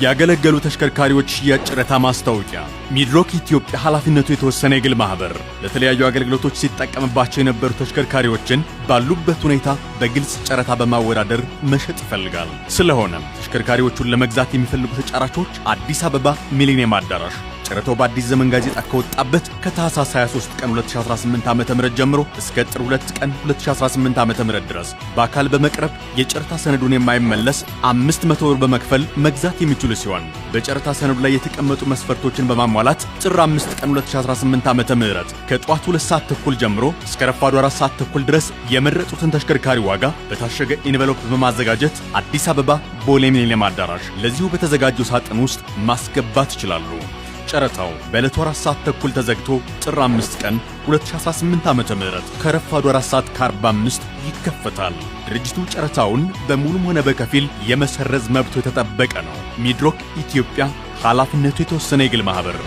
ያገለገሉ ተሽከርካሪዎች ሽያጭ ጨረታ ማስታወቂያ። ሚድሮክ ኢትዮጵያ ኃላፊነቱ የተወሰነ የግል ማህበር ለተለያዩ አገልግሎቶች ሲጠቀምባቸው የነበሩ ተሽከርካሪዎችን ባሉበት ሁኔታ በግልጽ ጨረታ በማወዳደር መሸጥ ይፈልጋል። ስለሆነም ተሽከርካሪዎቹን ለመግዛት የሚፈልጉ ተጫራቾች አዲስ አበባ ሚሊኒየም አዳራሽ ጨረታው በአዲስ ዘመን ጋዜጣ ከወጣበት ከታህሳስ 23 ቀን 2018 ዓ.ም ጀምሮ እስከ ጥር 2 ቀን 2018 ዓ.ም ድረስ በአካል በመቅረብ የጨረታ ሰነዱን የማይመለስ 500 ብር በመክፈል መግዛት የሚችሉ ሲሆን በጨረታ ሰነዱ ላይ የተቀመጡ መስፈርቶችን በማሟላት ጥር 5 ቀን 2018 ዓ.ም ከጧቱ 2 ሰዓት ተኩል ጀምሮ እስከ ረፋዱ 4 ሰዓት ተኩል ድረስ የመረጡትን ተሽከርካሪ ዋጋ በታሸገ ኢንቨሎፕ በማዘጋጀት አዲስ አበባ ቦሌ ሚሊኒየም አዳራሽ ለዚሁ በተዘጋጀው ሳጥን ውስጥ ማስገባት ይችላሉ። ጨረታው በዕለቱ 4 ሰዓት ተኩል ተዘግቶ ጥር 5 ቀን 2018 ዓ.ም ከረፋዱ 4 ሰዓት ከ45 ይከፈታል። ድርጅቱ ጨረታውን በሙሉም ሆነ በከፊል የመሰረዝ መብቱ የተጠበቀ ነው። ሚድሮክ ኢትዮጵያ ኃላፊነቱ የተወሰነ የግል ማህበር